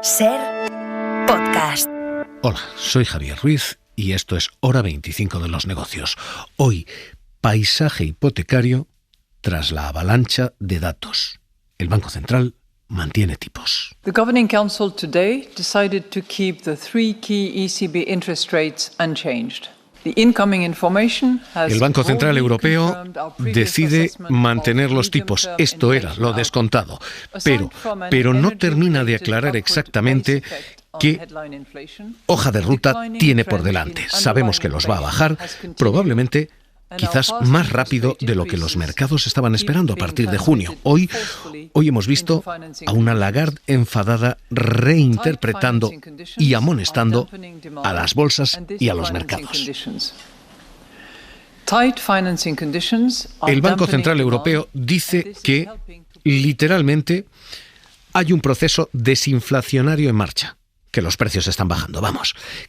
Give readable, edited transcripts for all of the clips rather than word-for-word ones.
SER Podcast. Hola, soy Javier Ruiz y esto es Hora 25 de los negocios. Hoy, paisaje hipotecario tras la avalancha de datos. El Banco Central mantiene tipos. The Governing Council today decided to keep the three key ECB interest rates unchanged. El Banco Central Europeo decide mantener los tipos. Esto era lo descontado. Pero no termina de aclarar exactamente qué hoja de ruta tiene por delante. Sabemos que los va a bajar, probablemente quizás más rápido de lo que los mercados estaban esperando a partir de junio. Hoy hemos visto a una Lagarde enfadada reinterpretando y amonestando a las bolsas y a los mercados. El Banco Central Europeo dice que, literalmente, hay un proceso desinflacionario en marcha, que los precios están bajando,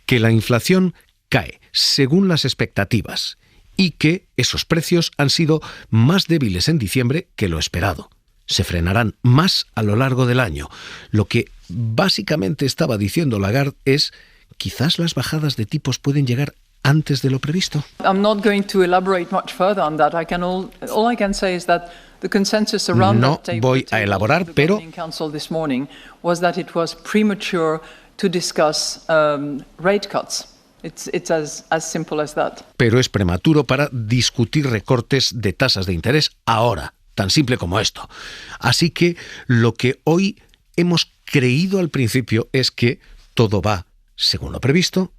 que la inflación cae según las expectativas y que esos precios han sido más débiles en diciembre que lo esperado. Se frenarán más a lo largo del año. Lo que básicamente estaba diciendo Lagarde es: quizás las bajadas de tipos pueden llegar antes de lo previsto. No voy a elaborar, pero Pero es prematuro para discutir recortes de tasas de interés ahora, tan simple como esto. Así que lo que hoy hemos creído al principio es que todo va según lo previsto.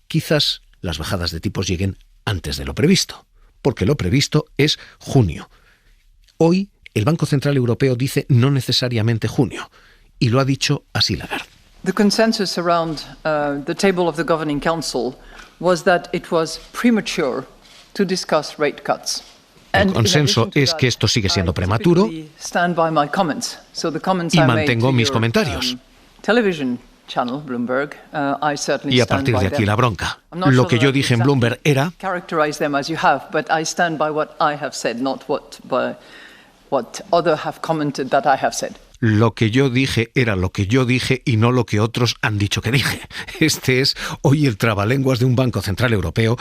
Quizás las bajadas de tipos lleguen antes de lo previsto, porque lo previsto es junio. Hoy el Banco Central Europeo dice no necesariamente junio, y lo ha dicho así Lagarde. The consensus around the table of the Governing Council was that it was premature to discuss rate cuts. El consenso es que esto sigue siendo prematuro y mantengo mis comentarios. Y a partir de aquí la bronca. Lo que yo dije en Bloomberg era... Lo que yo dije era lo que yo dije y no lo que otros han dicho que dije. Este es hoy el trabalenguas de un Banco Central Europeo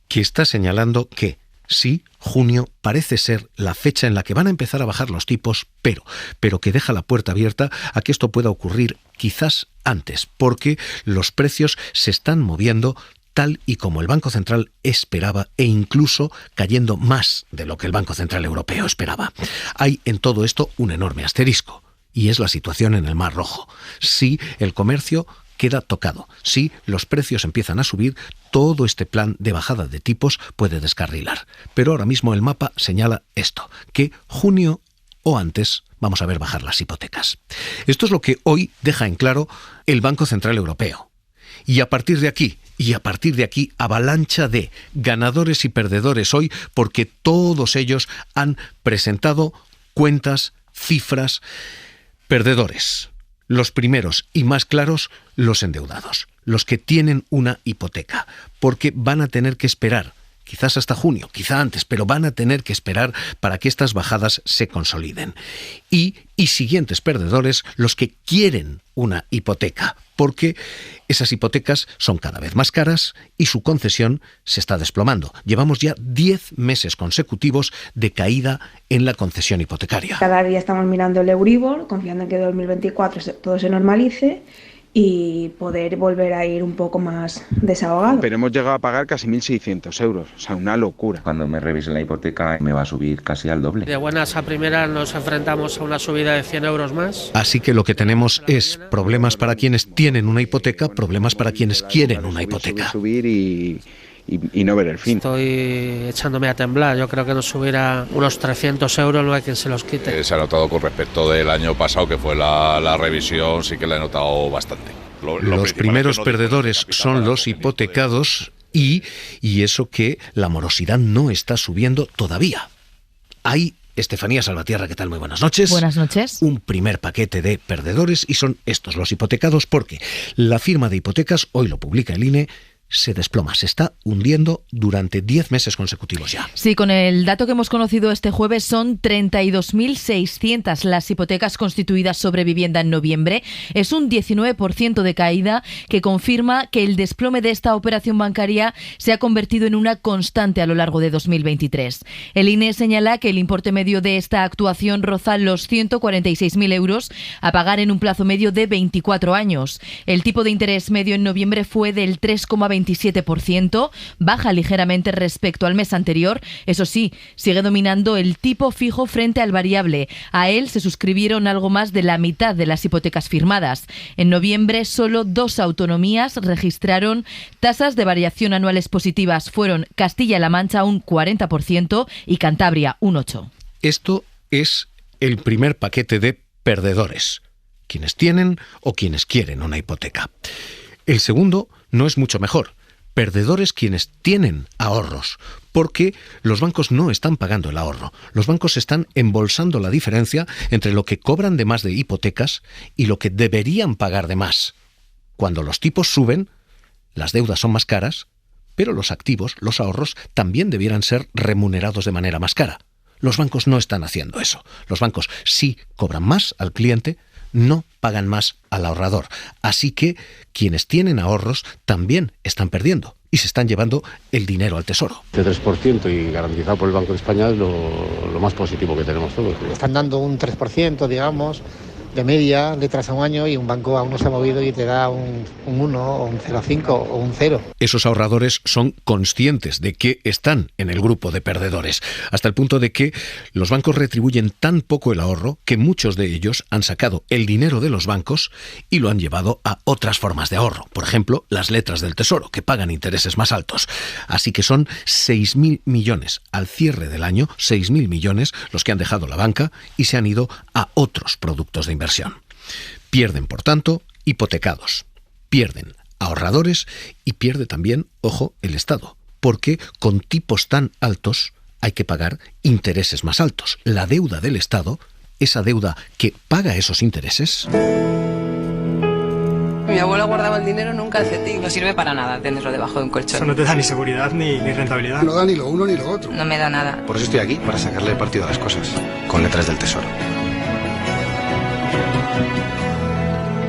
que está señalando que sí, junio parece ser la fecha en la que van a empezar a bajar los tipos, pero que deja la puerta abierta a que esto pueda ocurrir quizás antes, porque los precios se están moviendo tal y como el Banco Central esperaba e incluso cayendo más de lo que el Banco Central Europeo esperaba. Hay en todo esto un enorme asterisco. Y es la situación en el Mar Rojo. Si el comercio queda tocado, si los precios empiezan a subir, todo este plan de bajada de tipos puede descarrilar. Pero ahora mismo el mapa señala esto, que junio o antes vamos a ver bajar las hipotecas. Esto es lo que hoy deja en claro el Banco Central Europeo. Y a partir de aquí, avalancha de ganadores y perdedores hoy, porque todos ellos han presentado cuentas, cifras. Perdedores. Los primeros y más claros, los endeudados, los que tienen una hipoteca, porque van a tener que esperar, quizás hasta junio, quizá antes, pero van a tener que esperar para que estas bajadas se consoliden. Y siguientes perdedores, los que quieren una hipoteca, porque esas hipotecas son cada vez más caras y su concesión se está desplomando. Llevamos ya 10 meses consecutivos de caída en la concesión hipotecaria. Cada día estamos mirando el Euribor, confiando en que en 2024 todo se normalice y poder volver a ir un poco más desahogado. Pero hemos llegado a pagar casi 1.600 euros, o sea, una locura. Cuando me revisen la hipoteca me va a subir casi al doble. De buenas a primeras nos enfrentamos a una subida de 100 euros más. Así que lo que tenemos es problemas para quienes tienen una hipoteca, problemas para quienes quieren una hipoteca. Subir y no ver el fin. Estoy echándome a temblar. Yo creo que nos subirá unos 300 euros, no hay quien se los quite. Se ha notado con respecto del año pasado, que fue la revisión, sí que la he notado bastante. Los primeros perdedores son los hipotecados y eso que la morosidad no está subiendo todavía. Hay... Estefanía Salvatierra, ¿qué tal? Muy buenas noches. Buenas noches. Un primer paquete de perdedores y son estos los hipotecados porque la firma de hipotecas, hoy lo publica el INE, se desploma, se está hundiendo durante 10 meses consecutivos ya. Sí, con el dato que hemos conocido este jueves son 32.600 las hipotecas constituidas sobre vivienda en noviembre. Es un 19% de caída que confirma que el desplome de esta operación bancaria se ha convertido en una constante a lo largo de 2023. El INE señala que el importe medio de esta actuación roza los 146.000 euros a pagar en un plazo medio de 24 años. El tipo de interés medio en noviembre fue del 3,27%, baja ligeramente respecto al mes anterior. Eso sí, sigue dominando el tipo fijo frente al variable. A él se suscribieron algo más de la mitad de las hipotecas firmadas. En noviembre, solo 2 autonomías registraron tasas de variación anuales positivas. Fueron Castilla-La Mancha un 40% y Cantabria un 8%. Esto es el primer paquete de perdedores, quienes tienen o quienes quieren una hipoteca. El segundo no es mucho mejor. Perdedores quienes tienen ahorros, porque los bancos no están pagando el ahorro. Los bancos están embolsando la diferencia entre lo que cobran de más de hipotecas y lo que deberían pagar de más. Cuando los tipos suben, las deudas son más caras, pero los activos, los ahorros, también debieran ser remunerados de manera más cara. Los bancos no están haciendo eso. Los bancos sí cobran más al cliente, no pagan más al ahorrador. Así que quienes tienen ahorros también están perdiendo y se están llevando el dinero al tesoro. De 3% y garantizado por el Banco de España es lo más positivo que tenemos todos. Están dando un 3%, digamos, de media, letras a un año, y un banco aún no se ha movido y te da un 1 o un 0,5 o un 0. Esos ahorradores son conscientes de que están en el grupo de perdedores, hasta el punto de que los bancos retribuyen tan poco el ahorro que muchos de ellos han sacado el dinero de los bancos y lo han llevado a otras formas de ahorro. Por ejemplo, las letras del Tesoro, que pagan intereses más altos. Así que son 6.000 millones al cierre del año, 6.000 millones los que han dejado la banca y se han ido a otros productos de inversión. Pierden, por tanto, hipotecados, pierden ahorradores y pierde también, ojo, el Estado, porque con tipos tan altos hay que pagar intereses más altos. La deuda del Estado, esa deuda que paga esos intereses... Mi abuela guardaba el dinero en un calcetín. No sirve para nada tenerlo debajo de un colchón. Eso no te da ni seguridad ni rentabilidad. No da ni lo uno ni lo otro. No me da nada. Por eso estoy aquí, para sacarle partido a las cosas, con letras del Tesoro.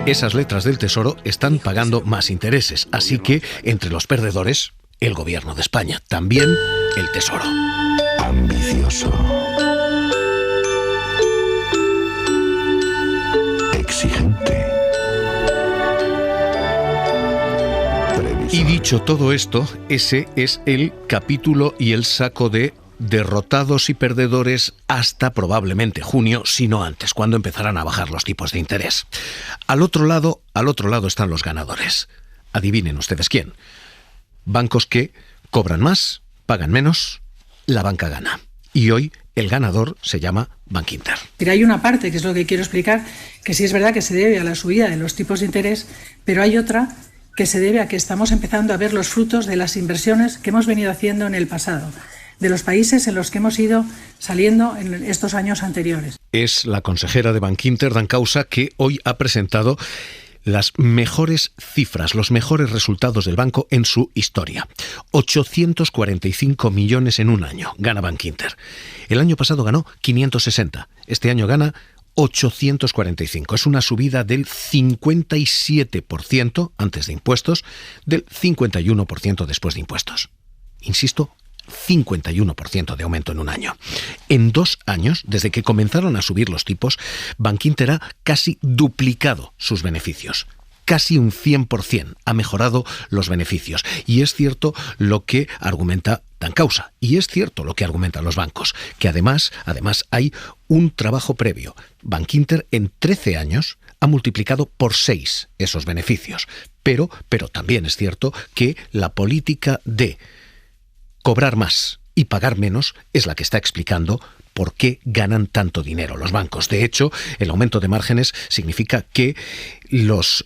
Esas letras del Tesoro están pagando más intereses, así que entre los perdedores, el Gobierno de España, también el Tesoro. Ambicioso. Exigente. Y dicho todo esto, ese es el capítulo y el saco de derrotados y perdedores hasta probablemente junio, si no antes, cuando empezarán a bajar los tipos de interés. Al otro lado están los ganadores. Adivinen ustedes quién. Bancos que cobran más, pagan menos, la banca gana. Y hoy el ganador se llama Bankinter. Pero hay una parte, que es lo que quiero explicar, que sí es verdad que se debe a la subida de los tipos de interés, pero hay otra que se debe a que estamos empezando a ver los frutos de las inversiones que hemos venido haciendo en el pasado, de los países en los que hemos ido saliendo en estos años anteriores. Es la consejera de Bankinter, Dancausa, que hoy ha presentado las mejores cifras, los mejores resultados del banco en su historia. 845 millones en un año gana Bankinter. El año pasado ganó 560. Este año gana 845. Es una subida del 57% antes de impuestos, del 51% después de impuestos. Insisto, 51% de aumento en un año. En 2 años, desde que comenzaron a subir los tipos, Bankinter ha casi duplicado sus beneficios. Casi un 100% ha mejorado los beneficios. Y es cierto lo que argumenta Dancausa. Y es cierto lo que argumentan los bancos. Que además hay un trabajo previo. Bankinter en 13 años ha multiplicado por 6 esos beneficios. Pero también es cierto que la política de cobrar más y pagar menos es la que está explicando por qué ganan tanto dinero los bancos. De hecho, el aumento de márgenes significa que los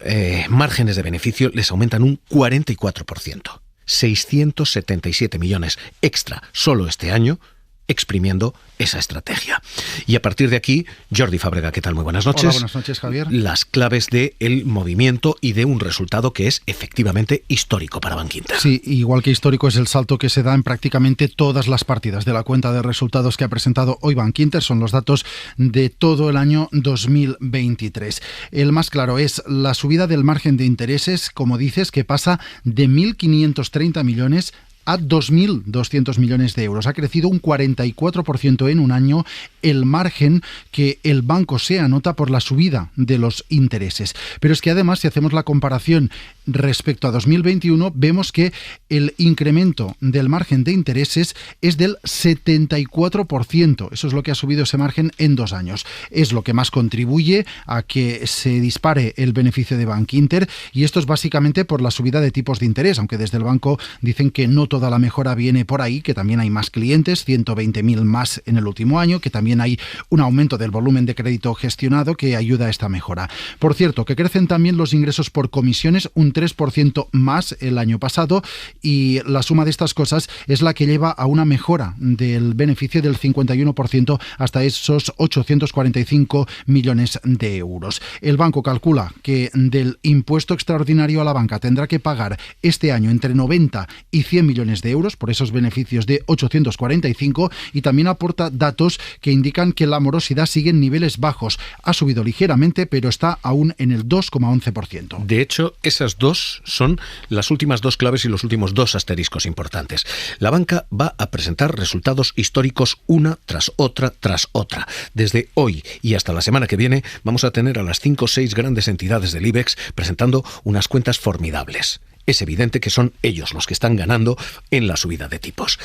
márgenes de beneficio les aumentan un 44%. 677 millones extra solo este año exprimiendo esa estrategia. Y a partir de aquí, Jordi Fábrega, ¿qué tal? Muy buenas noches. Hola, buenas noches, Javier. Las claves del movimiento y de un resultado que es efectivamente histórico para Bankinter. Sí, igual que histórico es el salto que se da en prácticamente todas las partidas de la cuenta de resultados que ha presentado hoy Bankinter. Son los datos de todo el año 2023. El más claro es la subida del margen de intereses, como dices, que pasa de 1.530 millones a 2.200 millones de euros. Ha crecido un 44% en un año el margen que el banco se anota por la subida de los intereses. Pero es que además, si hacemos la comparación respecto a 2021, vemos que el incremento del margen de intereses es del 74%. Eso es lo que ha subido ese margen en 2 años. Es lo que más contribuye a que se dispare el beneficio de Bankinter, y esto es básicamente por la subida de tipos de interés, aunque desde el banco dicen que no toda la mejora viene por ahí, que también hay más clientes, 120.000 más en el último año, que también hay un aumento del volumen de crédito gestionado que ayuda a esta mejora. Por cierto, que crecen también los ingresos por comisiones un 3% más el año pasado, y la suma de estas cosas es la que lleva a una mejora del beneficio del 51% hasta esos 845 millones de euros. El banco calcula que del impuesto extraordinario a la banca tendrá que pagar este año entre 90 y 100 millones de euros por esos beneficios de 845, y también aporta datos que indican que la morosidad sigue en niveles bajos. Ha subido ligeramente, pero está aún en el 2,11%. De hecho, esas dos son las últimas dos claves y los últimos dos asteriscos importantes. La banca va a presentar resultados históricos una tras otra tras otra. Desde hoy y hasta la semana que viene vamos a tener a las 5 o 6 grandes entidades del IBEX presentando unas cuentas formidables. Es evidente que son ellos los que están ganando en la subida de tipos.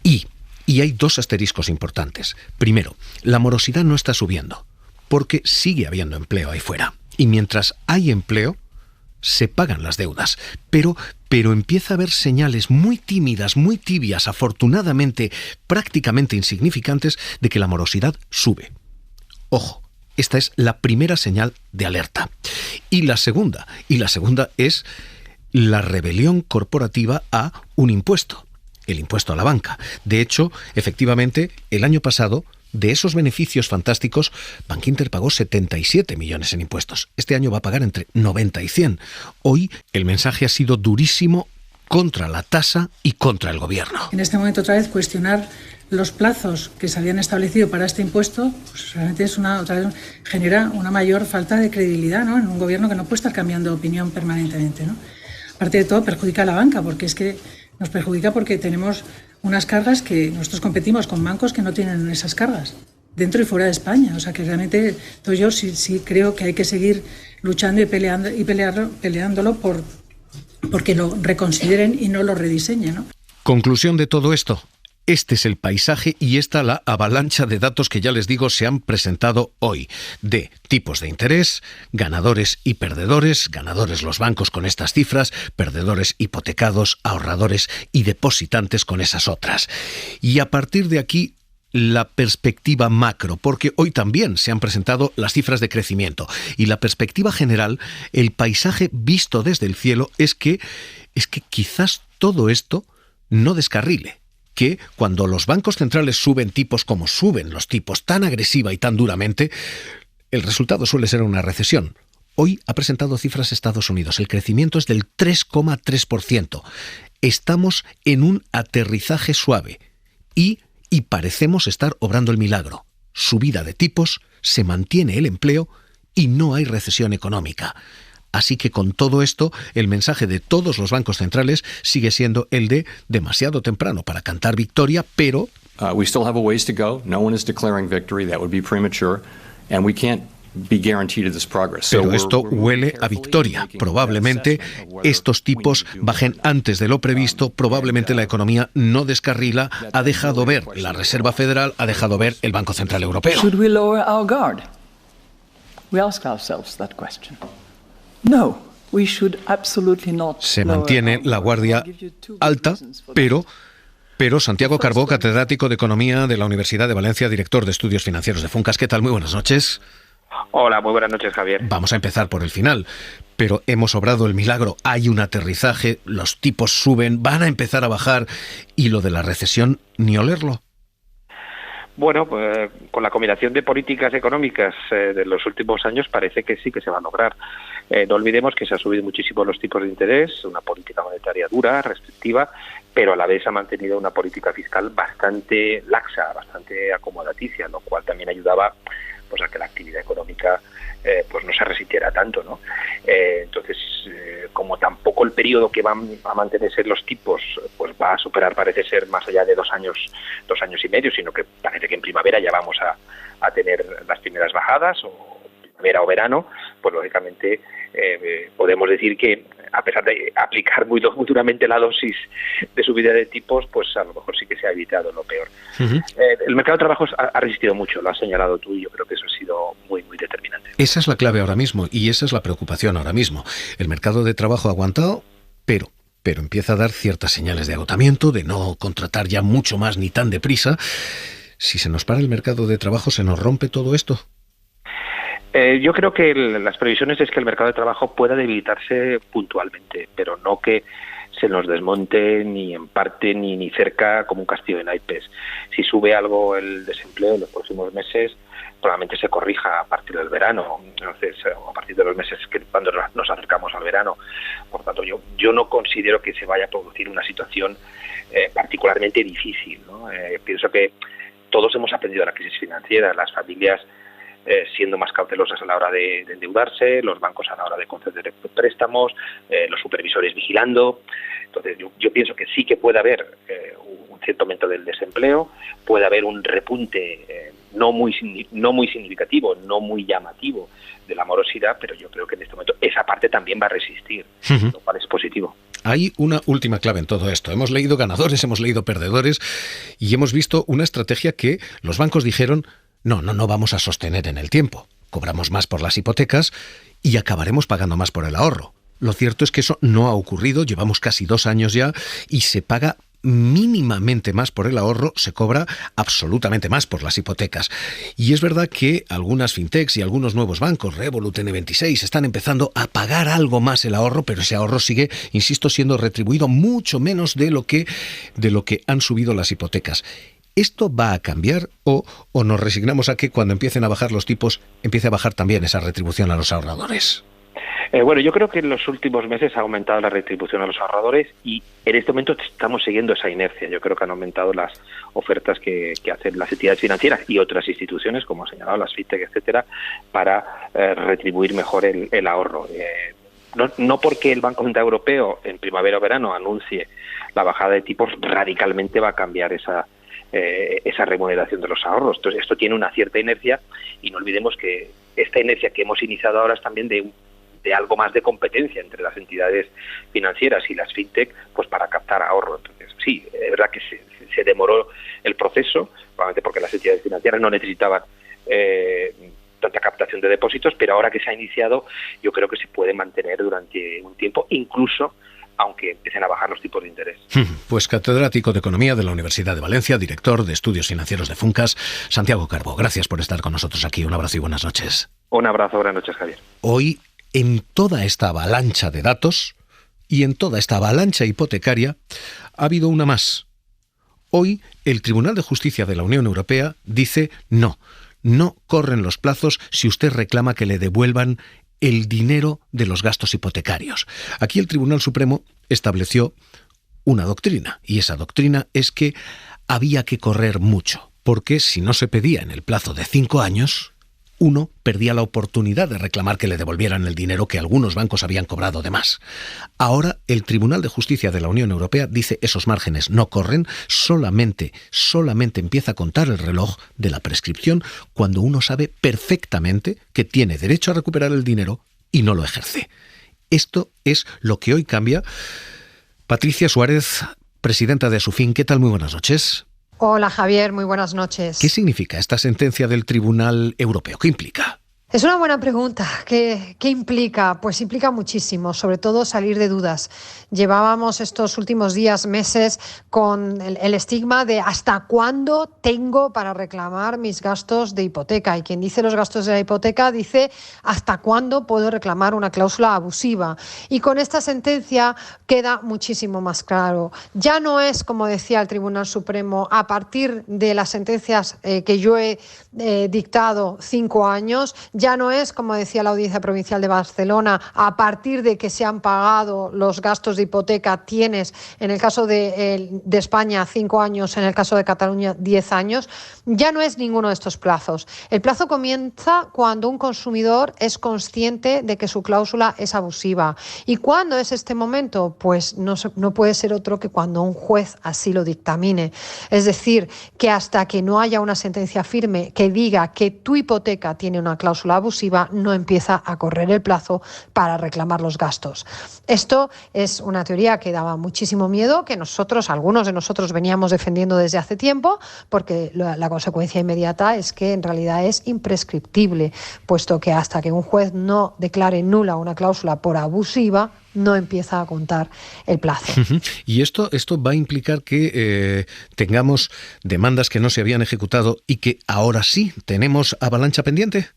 Y hay dos asteriscos importantes. Primero, la morosidad no está subiendo, porque sigue habiendo empleo ahí fuera. Y mientras hay empleo, se pagan las deudas. Pero empieza a haber señales muy tímidas, muy tibias, afortunadamente prácticamente insignificantes, de que la morosidad sube. Ojo, esta es la primera señal de alerta. Y la segunda es la rebelión corporativa a un impuesto, el impuesto a la banca. De hecho, efectivamente, el año pasado, de esos beneficios fantásticos, Bankinter pagó 77 millones en impuestos. Este año va a pagar entre 90 y 100. Hoy el mensaje ha sido durísimo contra la tasa y contra el gobierno. En este momento, otra vez, cuestionar los plazos que se habían establecido para este impuesto, pues realmente es otra vez genera una mayor falta de credibilidad, ¿no?, en un gobierno que no puede estar cambiando de opinión permanentemente, ¿no? Aparte de todo, perjudica a la banca, porque es que nos perjudica porque tenemos unas cargas que nosotros competimos con bancos que no tienen esas cargas, dentro y fuera de España. O sea que realmente yo sí creo que hay que seguir luchando y peleándolo porque lo reconsideren y no lo rediseñen, ¿no? Conclusión de todo esto. Este es el paisaje y esta la avalancha de datos que ya les digo se han presentado hoy, de tipos de interés, ganadores y perdedores, ganadores los bancos con estas cifras, perdedores hipotecados, ahorradores y depositantes con esas otras. Y a partir de aquí, la perspectiva macro, porque hoy también se han presentado las cifras de crecimiento. Y la perspectiva general, el paisaje visto desde el cielo, es que quizás todo esto no descarrile. Que cuando los bancos centrales suben tipos como suben los tipos tan agresiva y tan duramente, el resultado suele ser una recesión. Hoy ha presentado cifras Estados Unidos. El crecimiento es del 3,3%. Estamos en un aterrizaje suave y parecemos estar obrando el milagro. Subida de tipos, se mantiene el empleo y no hay recesión económica. Así que con todo esto, el mensaje de todos los bancos centrales sigue siendo el de demasiado temprano para cantar victoria, pero we still have a ways to go. No one is declaring victory. That would be premature, and we can't be guaranteed this progress. Pero esto huele a victoria. Probablemente estos tipos bajen antes de lo previsto, probablemente la economía no descarrila, ha dejado ver la Reserva Federal, ha dejado ver el Banco Central Europeo. Should we lower our guard? We ask ourselves that question. No, we should absolutely not. Se mantiene la guardia alta, pero Santiago Carbó, catedrático de Economía de la Universidad de Valencia, director de Estudios Financieros de Funcas. ¿Qué tal? Muy buenas noches. Hola, muy buenas noches, Javier. Vamos a empezar por el final, pero hemos obrado el milagro. Hay un aterrizaje, los tipos suben, van a empezar a bajar y lo de la recesión ni olerlo. Bueno, pues, con la combinación de políticas económicas de los últimos años parece que sí que se va a lograr. No olvidemos que se han subido muchísimo los tipos de interés, una política monetaria dura, restrictiva, pero a la vez ha mantenido una política fiscal bastante laxa, bastante acomodaticia, lo cual también ayudaba pues a que la actividad económica pues no se resintiera tanto, ¿no? Entonces, como tampoco el periodo que van a mantenerse los tipos pues va a superar, parece ser, más allá de 2 años y medio, sino que parece que en primavera ya vamos a tener las primeras bajadas, o primavera o verano, pues lógicamente podemos decir que a pesar de aplicar muy duramente la dosis de subida de tipos, pues a lo mejor sí que se ha evitado lo peor. Uh-huh. El mercado de trabajo ha resistido mucho, lo has señalado tú, y yo creo que eso ha sido muy, muy determinante. Esa es la clave ahora mismo, y esa es la preocupación ahora mismo. El mercado de trabajo ha aguantado, pero empieza a dar ciertas señales de agotamiento, de no contratar ya mucho más ni tan deprisa. Si se nos para el mercado de trabajo, ¿se nos rompe todo esto? Yo creo que las previsiones es que el mercado de trabajo pueda debilitarse puntualmente, pero no que se nos desmonte ni en parte ni cerca como un castillo de naipes. Si sube algo el desempleo en los próximos meses, probablemente se corrija a partir del verano, entonces a partir de los meses que cuando nos acercamos al verano. Por tanto, yo no considero que se vaya a producir una situación particularmente difícil, ¿no? Pienso que todos hemos aprendido de la crisis financiera, las familias siendo más cautelosas a la hora de endeudarse, los bancos a la hora de conceder préstamos, los supervisores vigilando. Entonces yo pienso que sí que puede haber un cierto aumento del desempleo, puede haber un repunte no muy significativo, no muy llamativo de la morosidad, pero yo creo que en este momento esa parte también va a resistir, lo cual es positivo. Hay una última clave en todo esto. Hemos leído ganadores, hemos leído perdedores y hemos visto una estrategia que los bancos dijeron: no vamos a sostener en el tiempo. Cobramos más por las hipotecas y acabaremos pagando más por el ahorro. Lo cierto es que eso no ha ocurrido, llevamos casi 2 años ya y se paga mínimamente más por el ahorro, se cobra absolutamente más por las hipotecas. Y es verdad que algunas fintechs y algunos nuevos bancos, Revolut, N26, están empezando a pagar algo más el ahorro, pero ese ahorro sigue, insisto, siendo retribuido mucho menos de lo que han subido las hipotecas. ¿Esto va a cambiar o nos resignamos a que cuando empiecen a bajar los tipos empiece a bajar también esa retribución a los ahorradores? Bueno, yo creo que en los últimos meses ha aumentado la retribución a los ahorradores y en este momento estamos siguiendo esa inercia. Yo creo que han aumentado las ofertas que hacen las entidades financieras y otras instituciones, como ha señalado las fintech, etcétera, para retribuir mejor el ahorro. No porque el Banco Central Europeo en primavera o verano anuncie la bajada de tipos radicalmente va a cambiar esa remuneración de los ahorros. Entonces esto tiene una cierta inercia y no olvidemos que esta inercia que hemos iniciado ahora es también de algo más de competencia entre las entidades financieras y las fintech, pues para captar ahorro. Entonces sí, es verdad que se demoró el proceso, probablemente porque las entidades financieras no necesitaban tanta captación de depósitos, pero ahora que se ha iniciado yo creo que se puede mantener durante un tiempo, incluso aunque empiecen a bajar los tipos de interés. Pues catedrático de Economía de la Universidad de Valencia, director de Estudios Financieros de Funcas, Santiago Carbó, gracias por estar con nosotros aquí. Un abrazo y buenas noches. Un abrazo, buenas noches, Javier. Hoy, en toda esta avalancha de datos y en toda esta avalancha hipotecaria, ha habido una más. Hoy, el Tribunal de Justicia de la Unión Europea dice no corren los plazos si usted reclama que le devuelvan el dinero de los gastos hipotecarios. Aquí el Tribunal Supremo estableció una doctrina, y esa doctrina es que había que correr mucho, porque si no se pedía en el plazo de 5 años, uno perdía la oportunidad de reclamar que le devolvieran el dinero que algunos bancos habían cobrado de más. Ahora el Tribunal de Justicia de la Unión Europea dice esos márgenes no corren, solamente empieza a contar el reloj de la prescripción cuando uno sabe perfectamente que tiene derecho a recuperar el dinero y no lo ejerce. Esto es lo que hoy cambia. Patricia Suárez, presidenta de Asufin, ¿qué tal? Muy buenas noches. Hola Javier, muy buenas noches. ¿Qué significa esta sentencia del Tribunal Europeo? ¿Qué implica? Es una buena pregunta. ¿Qué implica? Pues implica muchísimo, sobre todo salir de dudas. Llevábamos estos últimos días, meses, con el estigma de hasta cuándo tengo para reclamar mis gastos de hipoteca. Y quien dice los gastos de la hipoteca dice hasta cuándo puedo reclamar una cláusula abusiva. Y con esta sentencia queda muchísimo más claro. Ya no es, como decía el Tribunal Supremo, a partir de las sentencias que yo he dictado 5 años, ya no es, como decía la Audiencia Provincial de Barcelona, a partir de que se han pagado los gastos de hipoteca tienes, en el caso de España, 5 años, en el caso de Cataluña, 10 años. Ya no es ninguno de estos plazos. El plazo comienza cuando un consumidor es consciente de que su cláusula es abusiva. ¿Y cuándo es este momento? Pues no puede ser otro que cuando un juez así lo dictamine. Es decir, que hasta que no haya una sentencia firme que diga que tu hipoteca tiene una cláusula abusiva, no empieza a correr el plazo para reclamar los gastos. Esto es una teoría que daba muchísimo miedo, que algunos de nosotros veníamos defendiendo desde hace tiempo, porque la consecuencia inmediata es que en realidad es imprescriptible, puesto que hasta que un juez no declare nula una cláusula por abusiva, no empieza a contar el plazo. ¿Y esto va a implicar que tengamos demandas que no se habían ejecutado y que ahora sí tenemos avalancha pendiente?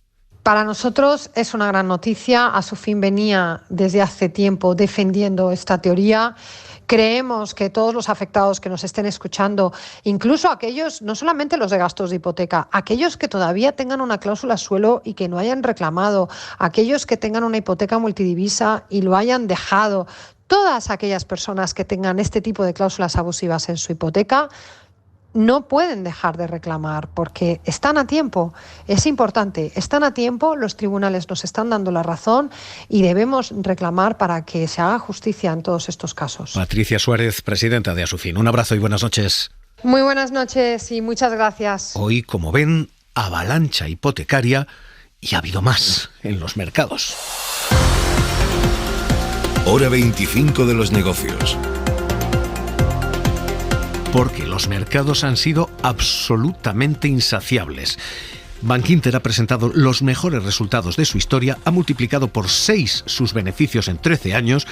Para nosotros es una gran noticia. A su fin venía desde hace tiempo defendiendo esta teoría. Creemos que todos los afectados que nos estén escuchando, incluso aquellos, no solamente los de gastos de hipoteca, aquellos que todavía tengan una cláusula suelo y que no hayan reclamado, aquellos que tengan una hipoteca multidivisa y lo hayan dejado, todas aquellas personas que tengan este tipo de cláusulas abusivas en su hipoteca, no pueden dejar de reclamar porque están a tiempo. Es importante, están a tiempo, los tribunales nos están dando la razón y debemos reclamar para que se haga justicia en todos estos casos. Patricia Suárez, presidenta de Asufin. Un abrazo y buenas noches. Muy buenas noches y muchas gracias. Hoy, como ven, avalancha hipotecaria y ha habido más en los mercados. Hora 25 de los negocios. Porque los mercados han sido absolutamente insaciables. Bankinter ha presentado los mejores resultados de su historia, ha multiplicado por 6 sus beneficios en 13 años.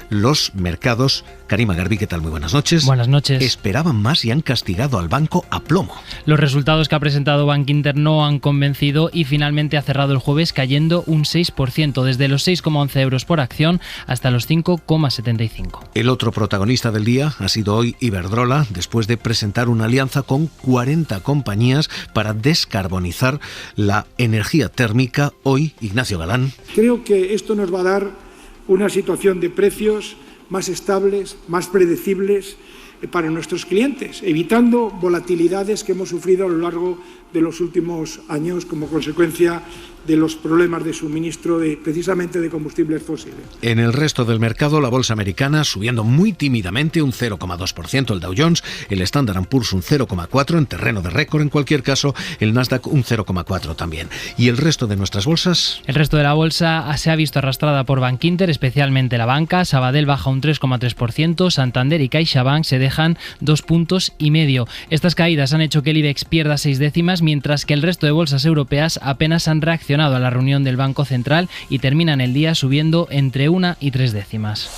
Los mercados, Karima Garbi, ¿qué tal? Muy buenas noches. Buenas noches. Esperaban más y han castigado al banco a plomo. Los resultados que ha presentado Bankinter no han convencido y finalmente ha cerrado el jueves cayendo un 6%, desde los 6,11 euros por acción hasta los 5,75. El otro protagonista del día ha sido hoy Iberdrola, después de presentar una alianza con 40 compañías para descarbonizar la energía térmica. Hoy, Ignacio Galán. Creo que esto nos va a dar una situación de precios más estables, más predecibles para nuestros clientes, evitando volatilidades que hemos sufrido a lo largo de los últimos años como consecuencia de los problemas de suministro precisamente de combustibles fósiles. En el resto del mercado, la bolsa americana subiendo muy tímidamente un 0,2%, el Dow Jones, el Standard & Poor's un 0,4% en terreno de récord, en cualquier caso, el Nasdaq un 0,4% también. ¿Y el resto de nuestras bolsas? El resto de la bolsa se ha visto arrastrada por Bankinter, especialmente la banca. Sabadell baja un 3,3%, Santander y CaixaBank se dejan 2,5 puntos. Estas caídas han hecho que el IBEX pierda 6 décimas, mientras que el resto de bolsas europeas apenas han reaccionado a la reunión del Banco Central y terminan el día subiendo entre 1 y 3 décimas.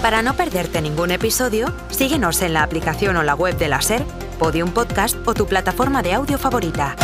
Para no perderte ningún episodio, síguenos en la aplicación o la web de la SER, Podium Podcast o tu plataforma de audio favorita.